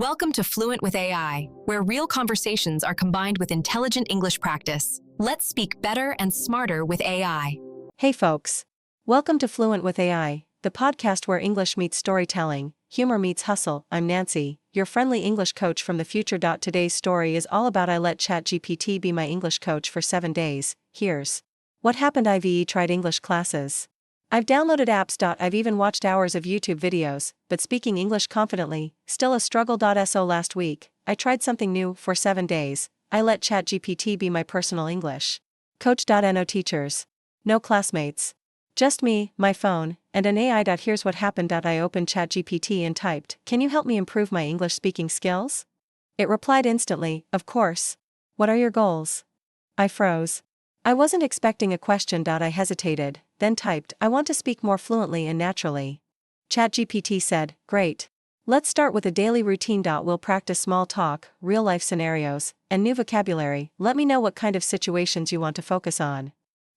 Welcome to Fluent with AI, where real conversations are combined with intelligent English practice. Let's speak better and smarter with AI. Hey folks. Welcome to Fluent with AI, the podcast where English meets storytelling, humor meets hustle. I'm Nancy, your friendly English coach from the future. Today's story is all about I let ChatGPT be my English coach for 7 days. Here's what happened. I've tried English classes. I've downloaded apps. I've even watched hours of YouTube videos, but speaking English confidently, still a struggle. So last week, I tried something new. For 7 days, I let ChatGPT be my personal English coach. No teachers, no classmates, just me, my phone, and an AI. Here's what happened. I opened ChatGPT and typed, "Can you help me improve my English speaking skills?" It replied instantly, "Of course. What are your goals?" I froze. I wasn't expecting a question. I hesitated, then typed, "I want to speak more fluently and naturally." ChatGPT said, "Great. Let's start with a daily routine. We'll practice small talk, real-life scenarios, and new vocabulary. Let me know what kind of situations you want to focus on."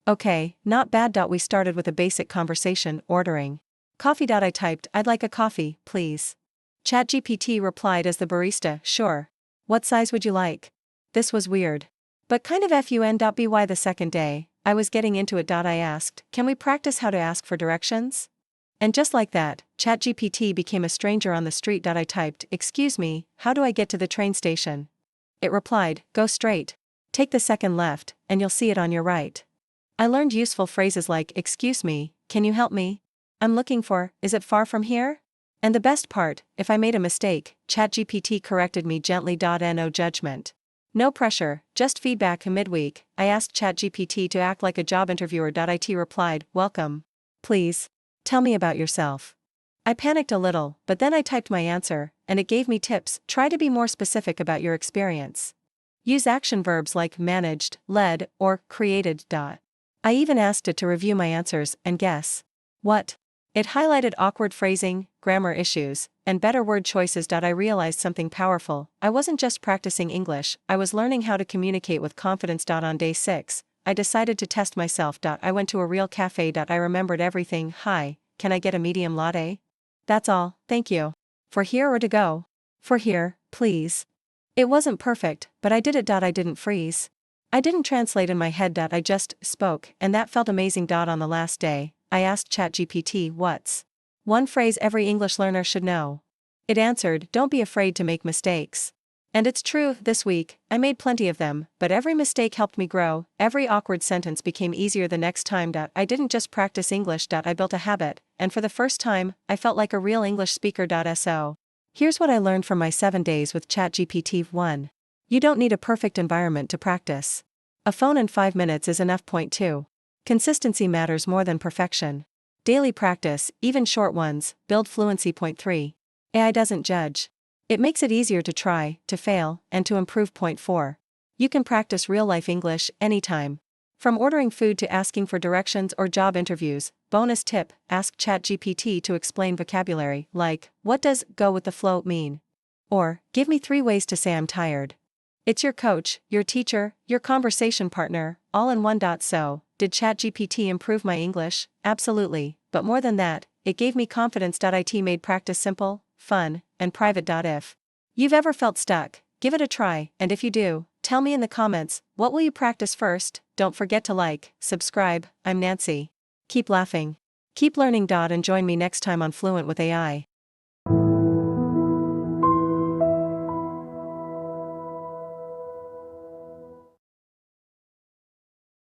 Okay, not bad. We started with a basic conversation, ordering coffee. I typed, "I'd like a coffee, please." ChatGPT replied as the barista, "Sure. What size would you like?" This was weird, but kind of fun. By the second day, I was getting into it. I asked, "Can we practice how to ask for directions?" And just like that, ChatGPT became a stranger on the street. I typed, "Excuse me, how do I get to the train station?" It replied, "Go straight. Take the second left, and you'll see it on your right." I learned useful phrases like, "Excuse me, can you help me? I'm looking for, is it far from here?" And the best part, if I made a mistake, ChatGPT corrected me gently. No judgment. No pressure, just feedback. Midweek, I asked ChatGPT to act like a job interviewer. It replied, "Welcome. Please, tell me about yourself." I panicked a little, but then I typed my answer, and it gave me tips. Try to be more specific about your experience. Use action verbs like managed, led, or created. I even asked it to review my answers, and guess what? It highlighted awkward phrasing, grammar issues, and better word choices. I realized something powerful. I wasn't just practicing English, I was learning how to communicate with confidence. On day 6, I decided to test myself. I went to a real cafe. I remembered everything. "Hi, can I get a medium latte?" "That's all, thank you." "For here or to go?" "For here, please." It wasn't perfect, but I did it. I didn't freeze. I didn't translate in my head. I just spoke, and that felt amazing. On the last day, I asked ChatGPT, "What's one phrase every English learner should know?" It answered, "Don't be afraid to make mistakes." And it's true, this week, I made plenty of them, but every mistake helped me grow. Every awkward sentence became easier the next time. I didn't just practice English. I built a habit, and for the first time, I felt like a real English speaker. So, here's what I learned from my 7 days with ChatGPT. 1. You don't need a perfect environment to practice. A phone and 5 minutes is enough. Point 2. Consistency matters more than perfection. Daily practice, even short ones, build fluency. Point 3. AI doesn't judge. It makes it easier to try, to fail, and to improve. Point 4. You can practice real-life English anytime. From ordering food to asking for directions or job interviews. Bonus tip, ask ChatGPT to explain vocabulary, like, "What does go with the flow mean?" Or, "Give me 3 ways to say I'm tired." It's your coach, your teacher, your conversation partner, all in one. So, did ChatGPT improve my English? Absolutely, but more than that, it gave me confidence. It made practice simple, fun, and private. If you've ever felt stuck, give it a try, and if you do, tell me in the comments, what will you practice first? Don't forget to like, subscribe. I'm Nancy. Keep laughing. Keep learning. And join me next time on Fluent with AI.